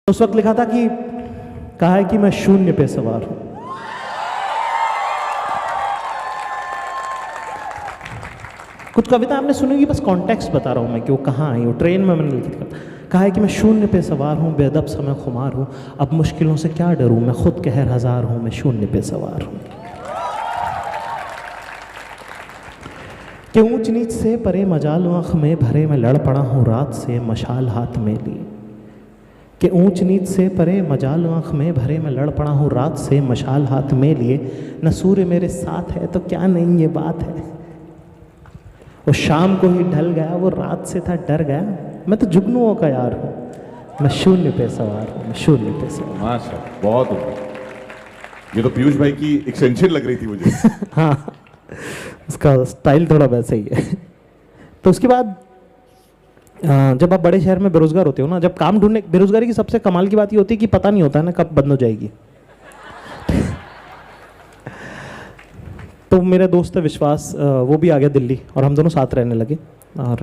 उस वक्त लिखा था कि कहा है कि मैं शून्य पे सवार हूं। कुछ कविता आपने सुनेगी, बस कॉन्टेक्स्ट बता रहा हूं मैं कि वो कहाँ आई। वो ट्रेन में मैंने लिखी थी। कहा है कि मैं शून्य पे सवार हूं, बेअदब समय खुमार हूं, अब मुश्किलों से क्या डरूं, मैं खुद कहर हजार हूं, मैं शून्य पे सवार हूं। कि ऊंच नीच से परे मजाल आंख में भरे मैं लड़ पड़ा हूं रात से मशाल हाथ में लिए। कि ऊंच नीच से परे मजाल आंख में भरे मैं लड़ पड़ा हूं रात से मशाल हाथ में लिए। न सूर्य मेरे साथ है तो क्या नहीं ये बात है, वो शाम को ही ढल गया, वो रात से था डर गया, मैं तो जुगनुओं का यार हूं, मैं शून्य पे सवार हूं, मैं शून्य पे सवार। माशाल्लाह, बहुत ऊपर। ये तो पीयूष भाई की एक्सटेंशन लग रही थी मुझे। हाँ, उसका स्टाइल थोड़ा वैसा ही है। तो उसके बाद जब आप बड़े शहर में बेरोजगार होते हो ना, जब काम ढूंढने, बेरोजगारी की सबसे कमाल की बात ये होती है कि पता नहीं होता है ना कब बंद हो जाएगी। तो मेरे दोस्त है विश्वास, वो भी आ गया दिल्ली और हम दोनों साथ रहने लगे। और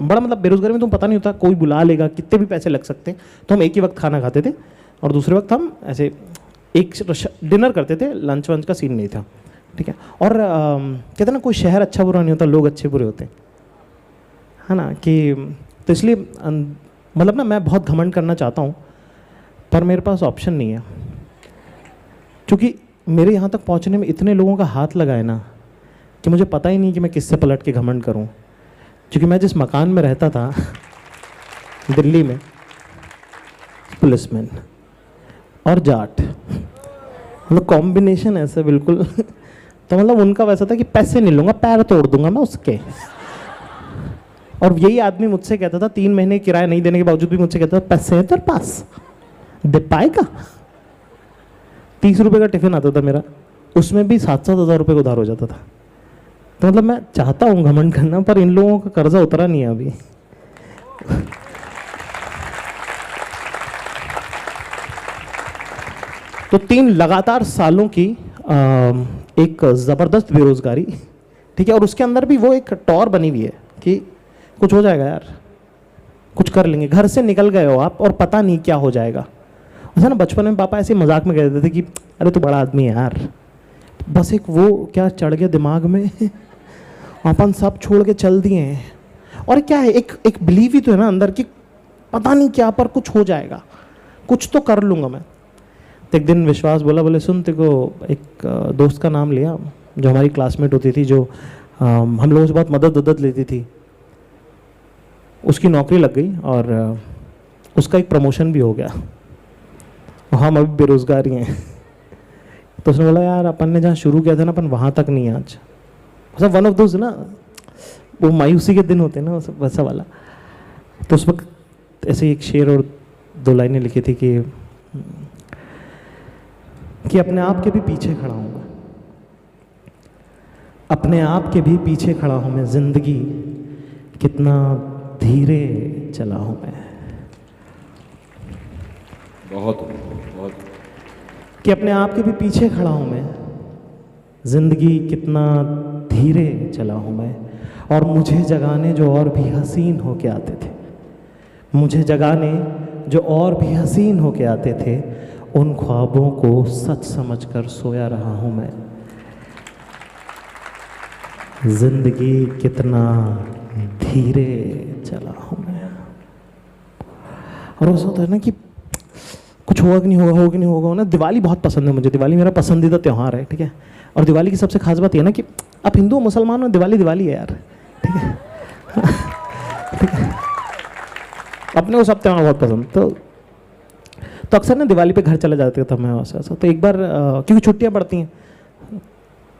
बड़ा मतलब बेरोजगारी में तो पता नहीं होता, कोई बुला लेगा, कितने भी पैसे लग सकते हैं। तो हम एक ही वक्त खाना खाते थे और दूसरे वक्त हम ऐसे एक डिनर करते थे, लंच वंच का सीन नहीं था, ठीक है। और कहते हैं ना, कोई शहर अच्छा बुरा नहीं होता, लोग अच्छे बुरे होते हैं, है ना। कि तो इसलिए मतलब ना, मैं बहुत घमंड करना चाहता हूँ पर मेरे पास ऑप्शन नहीं है, क्योंकि मेरे यहाँ तक पहुँचने में इतने लोगों का हाथ लगा है ना कि मुझे पता ही नहीं कि मैं किससे पलट के घमंड करूँ। क्योंकि मैं जिस मकान में रहता था दिल्ली में, पुलिसमैन और जाट, मतलब कॉम्बिनेशन ऐसे बिल्कुल। तो मतलब उनका वैसा था कि पैसे नहीं लूँगा, पैर तोड़ दूंगा मैं उसके। और यही आदमी मुझसे कहता था, 3 महीने किराया नहीं देने के बावजूद भी मुझसे कहता था, पैसे हैं तेरे पास, दे पाएगा। 30 रुपये का टिफिन आता था मेरा, उसमें भी 7-7 हज़ार रुपये को उधार हो जाता था। तो मतलब मैं चाहता हूँ घमंड करना, पर इन लोगों का कर्जा उतरा नहीं है अभी। तो 3 लगातार सालों की एक ज़बरदस्त बेरोजगारी, ठीक है। और उसके अंदर भी वो एक टॉर बनी हुई है कि कुछ हो जाएगा यार, कुछ कर लेंगे। घर से निकल गए हो आप और पता नहीं क्या हो जाएगा। ऐसा ना, बचपन में पापा ऐसे मजाक में कहते थे कि अरे तू बड़ा आदमी है यार, बस एक वो क्या चढ़ गया दिमाग में, अपन सब छोड़ के चल दिए हैं। और क्या है, एक बिलीव ही तो है ना अंदर कि पता नहीं क्या, पर कुछ हो जाएगा, कुछ तो कर लूँगा मैं। तो एक दिन विश्वास बोला, बोले सुन, तेरे को एक दोस्त का नाम लिया जो हमारी क्लासमेट होती थी, जो हम लोगों से बहुत मदद लेती थी। उसकी नौकरी लग गई और उसका एक प्रमोशन भी हो गया, और हम अभी बेरोजगार ही हैं। तो उसने बोला यार, अपन ने जहाँ शुरू किया था ना, अपन वहाँ तक नहीं आज। मतलब वन ऑफ दोज ना, वो मायूसी के दिन होते हैं ना, वैसा वाला। तो उस वक्त ऐसे एक शेर और 2 लाइनें लिखी थी कि अपने आप के भी पीछे खड़ा हूँ मैं, अपने आप के भी पीछे खड़ा हूँ मैं, जिंदगी कितना धीरे चला हूँ मैं। बहुत बहुत। कि अपने आप के भी पीछे खड़ा हूँ मैं, जिंदगी कितना धीरे चला हूँ मैं। और मुझे जगाने जो और भी हसीन होके आते थे, मुझे जगाने जो और भी हसीन होके आते थे, उन ख्वाबों को सच समझकर सोया रहा हूँ मैं। जिंदगी कितना धीरे चला हूँ मैं। और ऐसा होता है ना कि कुछ होगा कि नहीं होगा, होगा कि नहीं होगा ना। दिवाली बहुत पसंद है मुझे, दिवाली मेरा पसंदीदा त्यौहार है, ठीक है। और दिवाली की सबसे खास बात यह ना कि आप हिंदू मुसलमान हो, दिवाली दिवाली है यार, ठीक है। ठीक है, अपने को सब त्यौहार बहुत पसंद। तो अक्सर ना दिवाली पे घर चले जाते थे मैं ऐसा। तो एक बार क्योंकि छुट्टियां पड़ती हैं,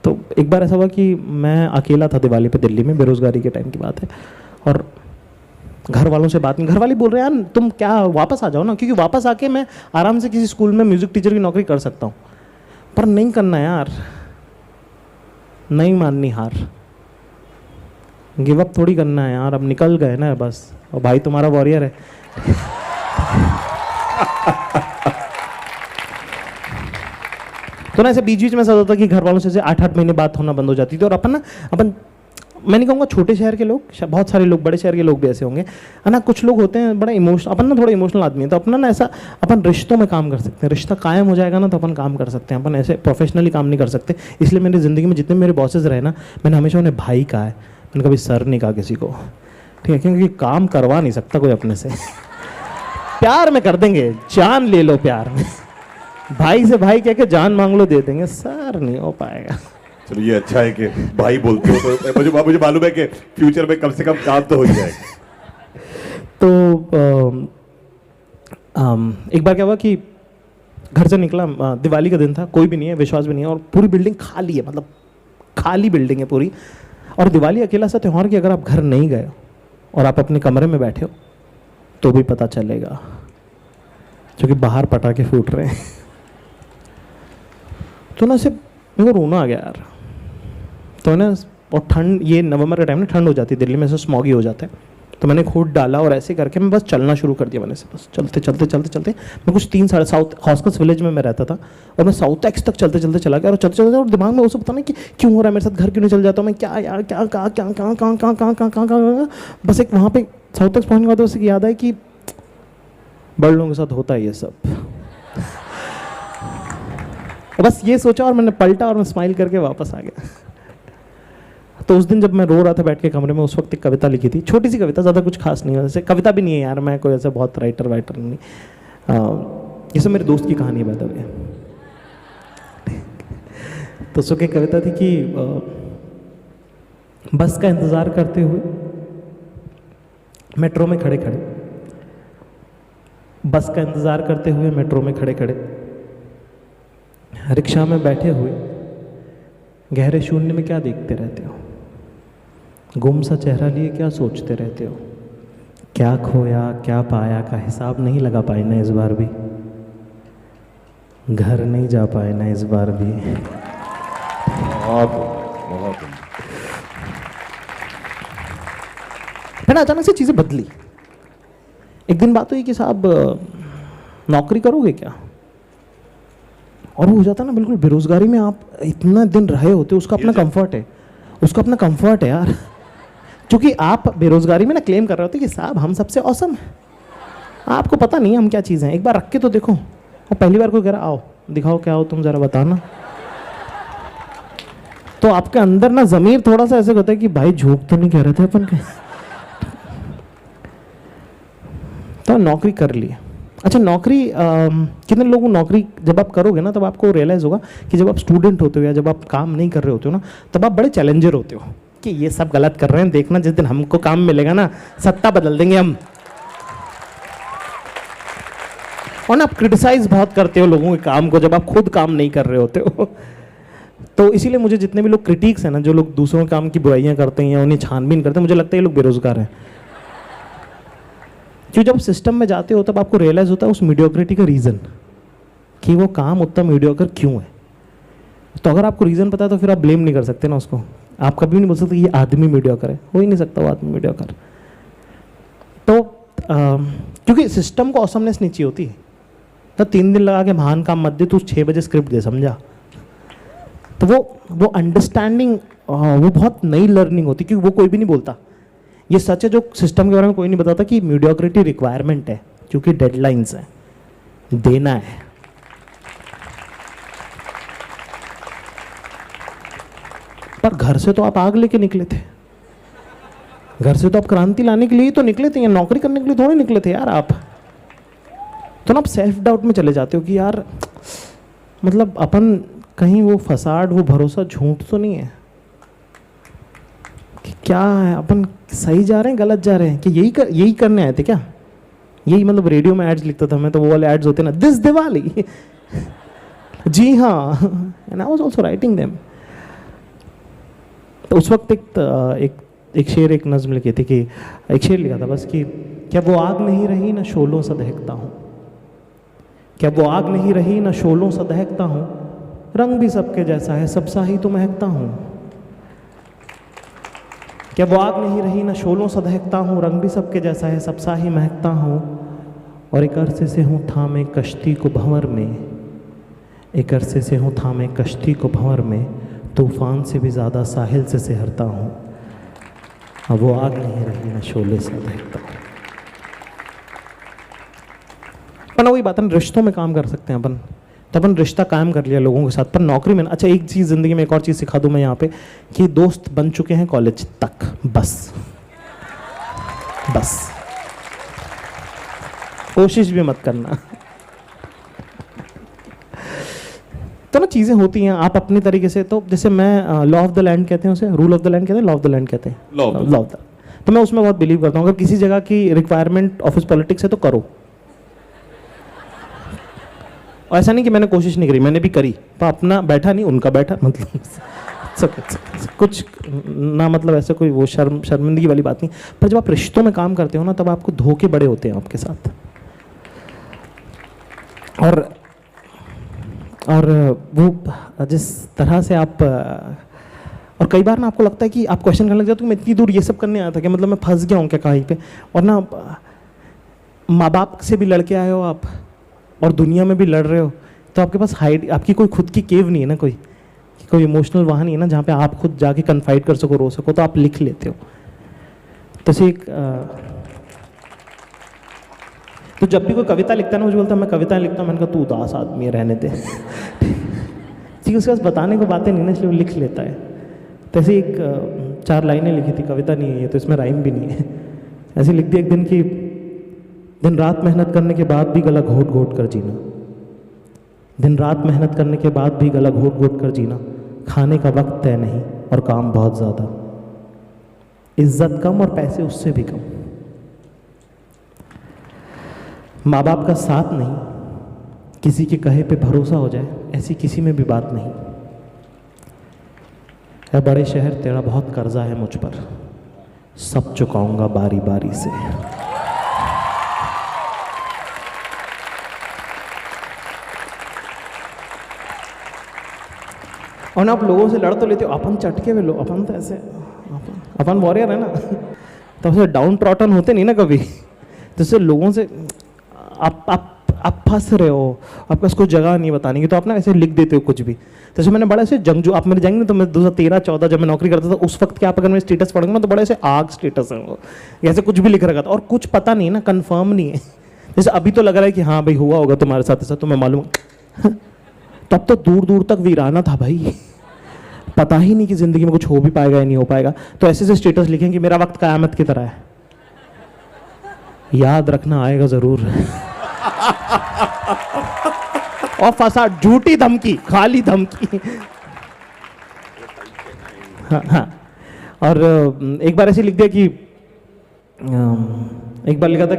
तो एक बार ऐसा हुआ कि मैं अकेला था दिवाली पे दिल्ली में, बेरोजगारी के टाइम की बात है। और घर वालों से बात नहीं, घर वाले बोल रहे हैं यार तुम क्या वापस आ जाओ ना, क्योंकि वापस आके मैं आराम से किसी स्कूल में म्यूजिक टीचर की नौकरी कर सकता हूँ। पर नहीं करना यार, नहीं माननी हार, गिव अप थोड़ी करना है यार, अब निकल गए ना बस। और भाई तुम्हारा वॉरियर है। तो ना ऐसे बीच बीच में ऐसा होता था कि घर वालों से 8-8 महीने बात होना बंद हो जाती थी। और अपन मैं नहीं कहूँगा छोटे शहर के लोग, बहुत सारे लोग बड़े शहर के लोग भी ऐसे होंगे है ना। कुछ लोग होते हैं बड़ा इमोशनल, अपन ना थोड़ा इमोशनल आदमी है, तो अपना ना ऐसा अपन रिश्तों में काम कर सकते हैं, रिश्ता कायम हो जाएगा ना तो अपन काम कर सकते हैं, अपन ऐसे प्रोफेशनली काम नहीं कर सकते। इसलिए मेरी ज़िंदगी में जितने मेरे बॉसेस रहे ना, मैंने हमेशा उन्हें भाई कहा है, मैंने कभी सर नहीं कहा किसी को, ठीक है, क्योंकि काम करवा नहीं सकता कोई अपने से। प्यार में कर देंगे, जान ले लो प्यार में, भाई से भाई कह के जान मांग लो दे देंगे, सर नहीं हो पाएगा। चलो ये अच्छा है कि भाई बोलते हो, तो मुझे मालूम है कि फ्यूचर में कम से कम काम तो हो ही जाएगा। तो एक बार क्या हुआ कि घर से निकला, दिवाली का दिन था, कोई भी नहीं है, विश्वास भी नहीं है, और पूरी बिल्डिंग खाली है, मतलब खाली बिल्डिंग है पूरी, और दिवाली अकेला सा त्यौहार कि अगर आप घर नहीं गए और आप अपने कमरे में बैठे हो तो भी पता चलेगा, क्योंकि बाहर पटाखे फूट रहे हैं। तो ना सिर्फ मेरे को रोना आ गया यार। तो ना, और ठंड, ये नवंबर का टाइम ना, ठंड हो जाती है दिल्ली में, से स्मॉगी हो जाता है, तो मैंने हुड डाला और ऐसे करके मैं बस चलना शुरू कर दिया। मैंने से बस चलते चलते चलते चलते मैं कुछ 3 साढ़े साउथ हॉस्कस विलेज में मैं रहता था, और मैं साउथ एक्स तक चलते चलते चला गया, और चलते चलते, और दिमाग में वो सब पता नहीं कि क्यों हो रहा है मेरे साथ, घर क्यों नहीं चल जाता हूँ मैं, क्या यार, क्या कहाँ कहाँ कहाँ कहाँ कहाँ कहाँ कहाँ कहाँ कहाँ, बस एक वहाँ पे साउथ एक्स पहुँचने के बाद उसे याद है कि बड़े लोगों के साथ होता है ये सब। बस ये सोचा और मैंने पलटा और मैं स्माइल करके वापस आ गया। तो उस दिन जब मैं रो रहा था बैठ के कमरे में, उस वक्त एक कविता लिखी थी, छोटी सी कविता, ज़्यादा कुछ खास नहीं है, वैसे कविता भी नहीं है यार, मैं कोई ऐसा बहुत राइटर वाइटर नहीं, ये सब मेरे दोस्त की कहानी है बाय द वे। तो उसको एक कविता थी कि बस का इंतज़ार करते हुए मेट्रो में खड़े खड़े, बस का इंतज़ार करते हुए मेट्रो में खड़े खड़े, रिक्शा में बैठे हुए गहरे शून्य में क्या देखते रहते हो, गुम सा चेहरा लिए क्या सोचते रहते हो, क्या खोया क्या पाया का हिसाब नहीं लगा पाए ना इस बार भी, घर नहीं जा पाए ना इस बार भी। बहुत फिर ना अचानक से चीज़ें बदली। एक दिन बात हुई कि साहब नौकरी करोगे क्या, और वो हो जाता ना बिल्कुल बेरोजगारी में, आप इतना दिन रहे होते हो, उसका अपना कंफर्ट है, उसका अपना कंफर्ट है यार, क्योंकि आप बेरोजगारी में ना क्लेम कर रहे होते कि साहब हम सबसे औसम है, आपको पता नहीं हम क्या चीज़ हैं, एक बार रख के तो देखो। और पहली बार कोई कह रहा आओ दिखाओ क्या हो तुम, ज़रा बताना, तो आपके अंदर ना ज़मीर थोड़ा सा ऐसे होता है कि भाई झूठ तो नहीं कह रहे थे अपन के। तो नौकरी कर ली। अच्छा, नौकरी कितने लोगों, नौकरी जब आप करोगे ना तब आपको रियलाइज़ होगा कि जब आप स्टूडेंट होते हो या जब आप काम नहीं कर रहे होते हो ना, तब आप बड़े चैलेंजर होते हो कि ये सब गलत कर रहे हैं, देखना जिस दिन हमको काम मिलेगा ना सत्ता बदल देंगे हम। और ना आप क्रिटिसाइज बहुत करते हो लोगों के काम को जब आप खुद काम नहीं कर रहे होते हो। तो इसीलिए मुझे जितने भी लोग क्रिटिक्स हैं ना, जो लोग दूसरों के काम की बुराइयां करते हैं या उन्हें छानबीन करते हैं, मुझे लगता है ये लोग बेरोजगार हैं। क्योंकि जब सिस्टम में जाते हो तब आपको रियलाइज होता है उस मीडियोक्रिटी का रीज़न, कि वो काम उतना मीडियोकर क्यों है। तो अगर आपको रीज़न पता है तो फिर आप ब्लेम नहीं कर सकते ना उसको, आप कभी नहीं बोल सकते ये आदमी मीडियोकर है, हो ही नहीं सकता वो आदमी मीडियोकर। तो क्योंकि सिस्टम को ऑसमनेस नहीं चाहिए होती, तो 3 दिन लगा के महान काम मत दे, तू 6 बजे स्क्रिप्ट दे, समझा। तो वो अंडरस्टैंडिंग, वो बहुत नई लर्निंग होती, क्योंकि वो कोई भी नहीं बोलता। ये सच है जो सिस्टम के बारे में कोई नहीं बताता कि मीडियोक्रिटी रिक्वायरमेंट है, क्योंकि डेडलाइंस है, देना है। पर घर से तो आप आग लेके निकले थे, घर से तो आप क्रांति लाने के लिए तो निकले थे, या नौकरी करने के लिए थोड़े निकले थे यार आप। तो ना आप सेल्फ डाउट में चले जाते हो कि यार मतलब अपन कहीं वो फसाड, वो भरोसा झूठ तो नहीं है, कि क्या है, अपन सही जा रहे हैं गलत जा रहे हैं, कि यही करने आए थे क्या। यही मतलब रेडियो में एड्स लिखता था मैं, तो वो वाले एड्स होते ना, दिस दिवाली जी हाँ, and I was also writing them. तो उस वक्त एक शेर, एक नज्म लिखी थी, कि एक शेर लिखा था बस कि क्या वो आग नहीं रही ना शोलों सा दहकता हूँ, क्या वो आग नहीं रही ना शोलों सा दहकता हूँ, रंग भी सबके जैसा है सब सा ही तो महकता हूँ। क्या वो आग नहीं रही ना शोलों सा दहकता हूँ, रंग भी सबके जैसा है सब सा ही महकता हूँ। और एक अरसे से हूँ थामे कश्ती को भंवर में, एक अरसे से हूँ थामे कश्ती को भंवर में, तूफान से भी ज़्यादा साहिल से सिहरता हूँ। अब वो आग नहीं रही ना शोले से देखता। अपन वही बात है, रिश्तों में काम कर सकते हैं अपन, तो अपन रिश्ता कायम कर लिया लोगों के साथ, पर नौकरी में ना। अच्छा एक चीज़ ज़िंदगी में, एक और चीज़ सिखा दूं मैं यहाँ पे, कि दोस्त बन चुके हैं कॉलेज तक, बस बस, कोशिश भी मत करना। तो ना चीज़ें होती हैं, आप अपनी तरीके से, तो जैसे मैं लॉ ऑफ द लैंड कहते हैं उसे, रूल ऑफ द लैंड कहते हैं, लॉ ऑफ द लैंड कहते हैं, Law of the law of the, तो मैं उसमें बहुत बिलीव करता हूँ। अगर किसी जगह की रिक्वायरमेंट ऑफिस पॉलिटिक्स है तो करो। और ऐसा नहीं कि मैंने कोशिश नहीं करी, मैंने भी करी, पर अपना बैठा नहीं, उनका बैठा, मतलब कुछ ना, मतलब ऐसे कोई वो शर्मिंदगी वाली बात नहीं। पर जब आप रिश्तों में काम करते हो ना, तब आपको धोखे बड़े होते हैं आपके साथ। और वो जिस तरह से आप, और कई बार ना आपको लगता है कि आप क्वेश्चन करने लग जाते हो कि मैं इतनी दूर ये सब करने आया था कि मतलब मैं फंस गया हूँ क्या कहीं पे। और ना माँ बाप से भी लड़के आए हो आप, और दुनिया में भी लड़ रहे हो, तो आपके पास हाइड, आपकी कोई खुद की केव नहीं है ना, कोई इमोशनल वहाँ नहीं है ना जहाँ पे आप खुद जाके कन्फाइड कर सको, रो सको, तो आप लिख लेते हो। तो एक तो जब भी कोई कविता लिखता है ना, मुझे बोलता है मैं कविता लिखता हूँ, मैंने कहा तू उदास आदमी है, रहने दे। ठीक, उसके पास बताने को बातें नहीं ना, इसलिए वो लिख लेता है। तो ऐसे एक 4 लाइनें लिखी थी, कविता नहीं है ये, तो इसमें राइम भी नहीं है। ऐसे लिख दी एक दिन की, दिन रात मेहनत करने के बाद भी गला घोट घोट कर जीना, दिन रात मेहनत करने के बाद भी गला घोट घोट कर जीना, खाने का वक्त तय नहीं और काम बहुत ज़्यादा, इज्जत कम और पैसे उससे भी कम, माँ बाप का साथ नहीं, किसी के कहे पे भरोसा हो जाए, ऐसी किसी में भी बात नहीं, है बड़े शहर तेरा बहुत कर्जा है मुझ पर, सब चुकाऊंगा बारी बारी से। और ना आप लोगों से लड़ तो लेते हो, अपन चटके में लो, अपन तो ऐसे, अपन वॉरियर है ना, तो ऐसे डाउन ट्रॉटन होते नहीं ना कभी, तो इससे लोगों से आप फंस रहे हो, आपके पास कोई जगह नहीं बताने की, तो आप ना ऐसे लिख देते हो कुछ भी। तो जैसे मैंने बड़ा ऐसे जंगजू, आप मेरे जाएंगे ना, तो मैं 2013-14 जब मैं नौकरी करता था, उस वक्त क्या आप अगर मैं स्टेटस पढ़ूंगा ना, तो बड़ा ऐसे आग स्टेटस है वो, ऐसे कुछ भी लिख रखा था, और कुछ पता नहीं ना, कंफर्म नहीं है। जैसे अभी तो लग रहा है कि हाँ भाई हुआ होगा तुम्हारे साथ ऐसा, तुम्हें मालूम। तब तो दूर दूर तक वीराना था भाई, पता ही नहीं कि जिंदगी में कुछ हो भी पाएगा या नहीं हो पाएगा। तो ऐसे से स्टेटस लिखें कि मेरा वक्त कयामत की तरह है, याद रखना आएगा जरूर। और फंसा, झूठी धमकी, खाली धमकी। हाँ हाँ। और एक बार ऐसे लिख दिया कि, एक बार लिखा था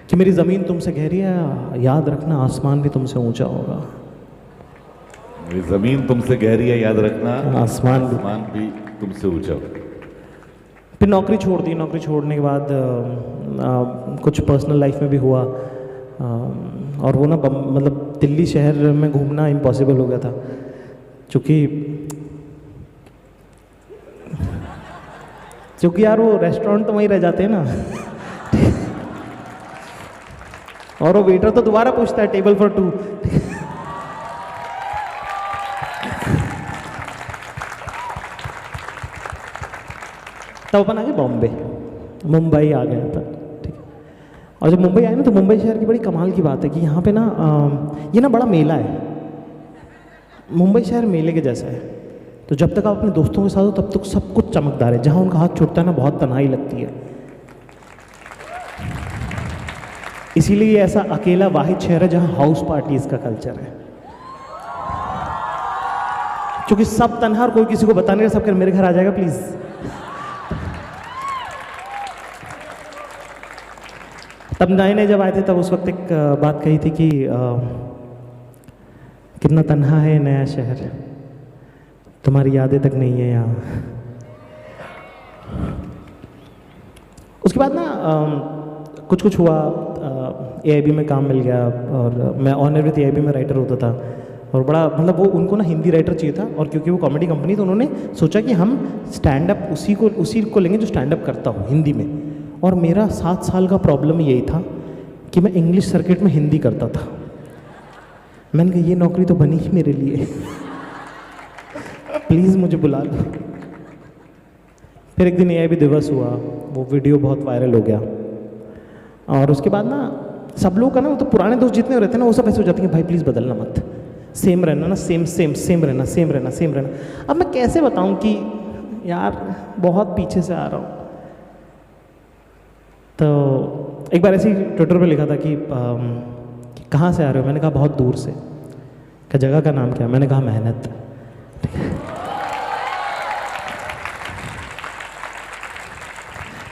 कि मेरी ज़मीन तुमसे गहरी है, याद रखना आसमान भी तुमसे ऊंचा होगा। मेरी ज़मीन तुमसे गहरी है, याद रखना आसमान भी तुमसे ऊंचा होगा। फिर नौकरी छोड़ दी, नौकरी छोड़ने के बाद कुछ पर्सनल लाइफ में भी हुआ, और वो ना मतलब दिल्ली शहर में घूमना इम्पॉसिबल हो गया था, क्योंकि यार वो रेस्टोरेंट तो वहीं रह जाते हैं ना। और वो वेटर तो दोबारा पूछता है टेबल फॉर 2। तब अपन आ गए बॉम्बे, मुंबई आ गए अपन, ठीक है। और जब मुंबई आए ना, तो मुंबई शहर की बड़ी कमाल की बात है कि यहाँ पे ना ये ना बड़ा मेला है, मुंबई शहर मेले के जैसा है। तो जब तक आप अपने दोस्तों के साथ हो तब तक सब कुछ चमकदार है, जहाँ उनका हाथ छूटता है ना बहुत तन्हाई लगती है। इसीलिए ये ऐसा अकेला वाहिद शहर है जहाँ हाउस पार्टीज का कल्चर है, क्योंकि सब तन्हा और कोई किसी को बता नहीं रहा, सब कर मेरे घर आ जाएगा प्लीज। तब नए नए जब आए थे, तब उस वक्त एक बात कही थी कि कितना तन्हा है नया शहर, तुम्हारी यादें तक नहीं है यहाँ। उसके बाद ना कुछ हुआ, AIB में काम मिल गया, और मैं ऑन एयर विद AIB में राइटर होता था। और बड़ा मतलब वो उनको ना हिंदी राइटर चाहिए था, और क्योंकि वो कॉमेडी कंपनी, तो उन्होंने सोचा कि हम स्टैंड अप उसी को लेंगे जो स्टैंड अप करता हो हिंदी में। और मेरा 7 साल का प्रॉब्लम यही था कि मैं इंग्लिश सर्किट में हिंदी करता था। मैंने कहा ये नौकरी तो बनी ही मेरे लिए, प्लीज़ मुझे बुला लो। फिर एक दिन एआई भी दिवस हुआ, वो वीडियो बहुत वायरल हो गया। और उसके बाद ना सब लोग का ना, वो तो पुराने दोस्त जितने रहते हैं ना, वो सब ऐसे हो जाते हैं, भाई प्लीज़ बदलना मत, सेम रहना ना, सेम सेम सेम रहना, सेम रहना, सेम रहना। अब मैं कैसे बताऊं कि यार बहुत पीछे से आ रहा हूँ। तो एक बार ऐसे ही ट्विटर पे लिखा था कि कहाँ से आ रहे हो? मैंने कहा बहुत दूर से। क्या जगह का नाम क्या? मैंने कहा मेहनत।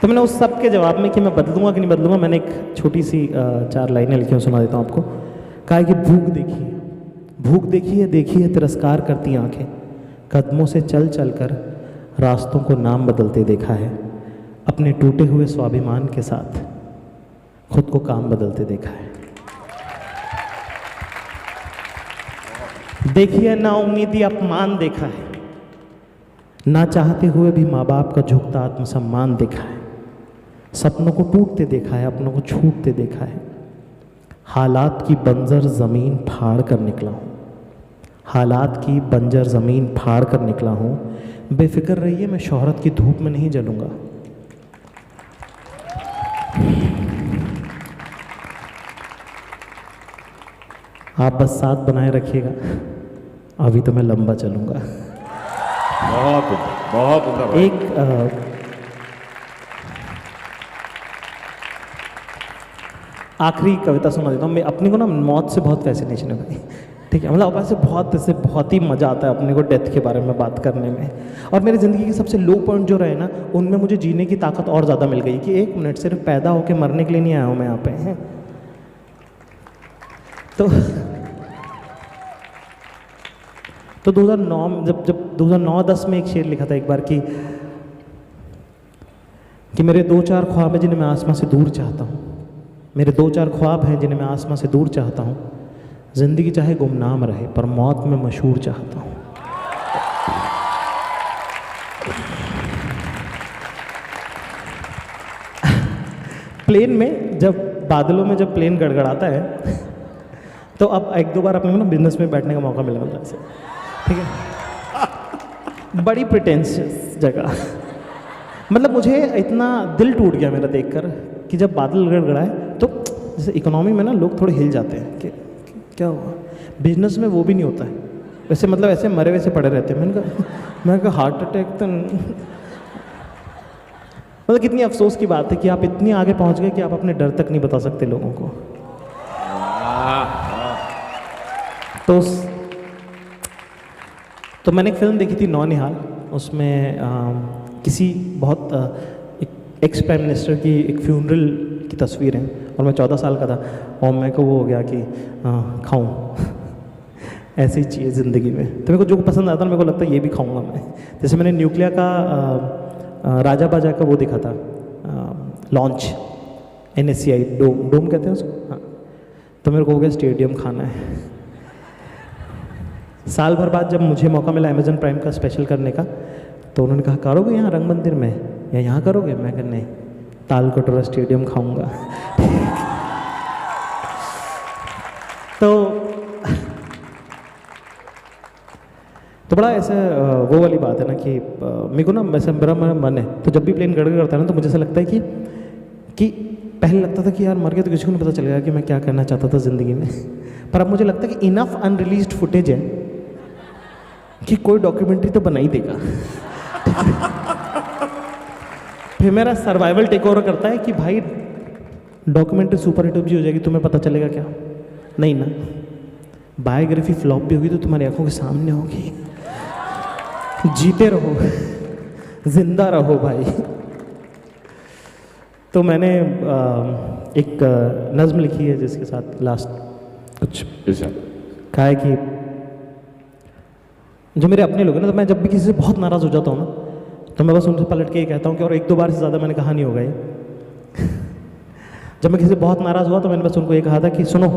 तो मैंने उस सब के जवाब में कि मैं बदलूंगा कि नहीं बदलूंगा, मैंने एक छोटी सी 4 लाइनें लिखी, सुना देता हूँ आपको। कहा है कि भूख देखिए, भूख देखिए, देखिए तिरस्कार करती आंखें, कदमों से चल चल कर रास्तों को नाम बदलते देखा है, अपने टूटे हुए स्वाभिमान के साथ खुद को काम बदलते देखा है। देखिए ना उम्मीदी अपमान देखा है, ना चाहते हुए भी माँ बाप का झुकता आत्मसम्मान देखा है, सपनों को टूटते देखा है, अपनों को छूटते देखा है, हालात की बंजर ज़मीन फाड़ कर निकला हूँ, हालात की बंजर ज़मीन फाड़ कर निकला हूँ, बेफिक्र रहिए मैं शोहरत की धूप में नहीं जलूँगा। आप बस साथ बनाए रखिएगा, अभी तो मैं लंबा चलूँगा। बहुत उम्दा। एक आखिरी कविता सुना देता हूँ। मैं अपने को ना मौत से बहुत फैसिनेशन है भाई, ठीक है, मतलब ऐसे बहुत ही मज़ा आता है अपने को डेथ के बारे में बात करने में। और मेरी ज़िंदगी के सबसे लो पॉइंट जो रहे ना, उनमें मुझे जीने की ताकत और ज़्यादा मिल गई कि 1 मिनट सिर्फ पैदा होकर मरने के लिए नहीं आया हूँ मैं यहाँ पे, हैं। तो 2009 जब 2009-10 में एक शेर लिखा था एक बार कि मेरे 2-4 ख्वाब हैं जिन्हें मैं आसमां से दूर चाहता हूँ, मेरे 2-4 ख्वाब हैं जिन्हें मैं आसमां से दूर चाहता हूँ, ज़िंदगी चाहे गुमनाम रहे पर मौत में मशहूर चाहता हूँ। प्लेन में जब बादलों में जब प्लेन गड़गड़ाता है तो अब 1-2 बार अपने को ना बिजनेस में बैठने का मौका मिला मतलब ऐसे, ठीक है, बड़ी प्रिटेंशियस जगह। मतलब मुझे इतना दिल टूट गया मेरा देखकर कि जब बादल गड़गड़ाए तो जैसे इकोनॉमी में ना लोग थोड़े हिल जाते हैं कि क्या हुआ, बिजनेस में वो भी नहीं होता है वैसे, मतलब ऐसे मरे वैसे पड़े रहते हैं। मैंने कहा हार्ट अटैक तो मतलब कितनी अफसोस की बात है कि आप इतनी आगे पहुंच गए कि आप अपने डर तक नहीं बता सकते लोगों को। तो मैंने एक फिल्म देखी थी नौनिहाल, उसमें किसी बहुत एक्स प्राइम मिनिस्टर की एक फ्यूनरल की तस्वीर है और मैं 14 साल का था और मेरे को वो हो गया कि खाऊं ऐसी चीज़ ज़िंदगी में। तो मेरे को जो पसंद आता है मेरे को लगता है ये भी खाऊंगा मैं। जैसे मैंने न्यूक्लिया का राजा बाजा का वो देखा था लॉन्च, NSCI डोम कहते हैं उसको, हाँ। तो मेरे को हो गया स्टेडियम खाना है। साल भर बाद जब मुझे मौका मिला अमेज़न प्राइम का स्पेशल करने का, तो उन्होंने कहा करोगे यहाँ रंग मंदिर में या यहाँ करोगे? मैं कहा नहीं, ताल कटोरा स्टेडियम खाऊंगा। तो बड़ा ऐसा वो वाली बात है ना कि मेरे को ना वैसे मेरा मन है तो जब भी प्लेन गड़गड़ करता है ना तो मुझे ऐसा लगता है कि पहले लगता था कि यार मर गया तो किसी को नहीं पता चलेगा कि मैं क्या करना चाहता था ज़िंदगी में, पर अब मुझे लगता है कि इनफ अनरिलीज्ड फुटेज है कि कोई डॉक्यूमेंट्री तो बना ही देगा। फिर मेरा सर्वाइवल टेक ओवर करता है कि भाई डॉक्यूमेंट्री सुपर हिट भी हो जाएगी, तुम्हें पता चलेगा क्या? नहीं ना, बायोग्राफी फ्लॉप भी होगी तो तुम्हारी आंखों के सामने होगी। जीते रहो, जिंदा रहो भाई। तो मैंने एक नज़्म लिखी है जिसके साथ लास्ट कुछ कहा है कि जो मेरे अपने लोग हैं ना, तो मैं जब भी किसी से बहुत नाराज़ हो जाता हूँ ना तो मैं बस उनसे पलट के ये कहता हूँ कि और 1-2 बार से ज़्यादा मैंने कहा नहीं होगा ये। जब मैं किसी से बहुत नाराज़ हुआ तो मैंने बस उनको ये कहा था कि सुनो,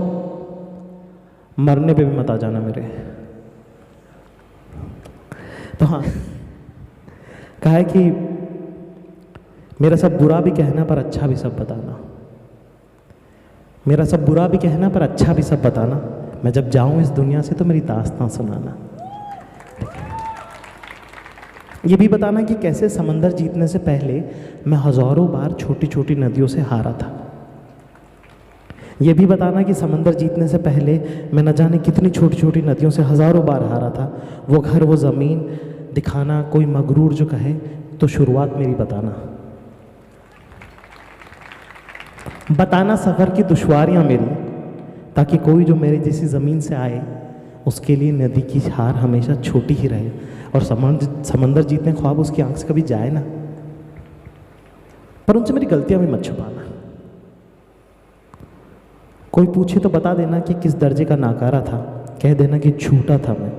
मरने पे भी मत आ जाना मेरे। तो हाँ, कहा है कि मेरा सब बुरा भी कहना पर अच्छा भी सब बताना, मेरा सब बुरा भी कहना पर अच्छा भी सब बताना, मैं जब जाऊं इस दुनिया से तो मेरी दास्तां सुनाना। ये भी बताना कि कैसे समंदर जीतने से पहले मैं हजारों बार छोटी छोटी नदियों से हारा था। ये भी बताना कि समंदर जीतने से पहले मैं न जाने कितनी छोटी छोटी नदियों से हजारों बार हारा था। वो घर, वो ज़मीन दिखाना, कोई मगरूर जो कहे तो शुरुआत मेरी बताना। बताना सफ़र की दुश्वारियाँ मेरी, ताकि कोई जो मेरे जैसी ज़मीन से आए उसके लिए नदी की हार हमेशा छोटी ही रहे और समंदर जीतने ख्वाब उसकी आंख से कभी जाए ना। पर उनसे मेरी गलतियां भी मत छुपाना। कोई पूछे तो बता देना कि किस दर्जे का नाकारा था, कह देना कि झूठा था मैं।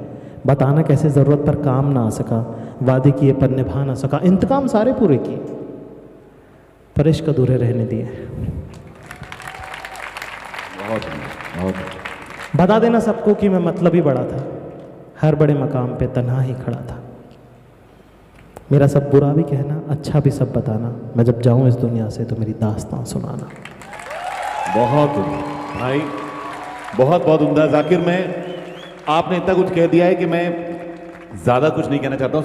बताना कैसे ज़रूरत पर काम ना आ सका, वादे किए पर निभा ना सका। इंतकाम सारे पूरे किए पर इश्क अधूरे रहने दिए। बहुत बता देना सबको कि मैं मतलब ही बड़ा था, हर बड़े मकाम पे तन्हा ही खड़ा था। मेरा सब बुरा भी कहना, अच्छा भी सब बताना। मैं जब जाऊं इस दुनिया से तो मेरी दास्तां सुनाना। बहुत भाई, बहुत बहुत उम्दा। जाकिर, मैं आपने इतना कुछ कह दिया है कि मैं ज़्यादा कुछ नहीं कहना चाहता हूँ।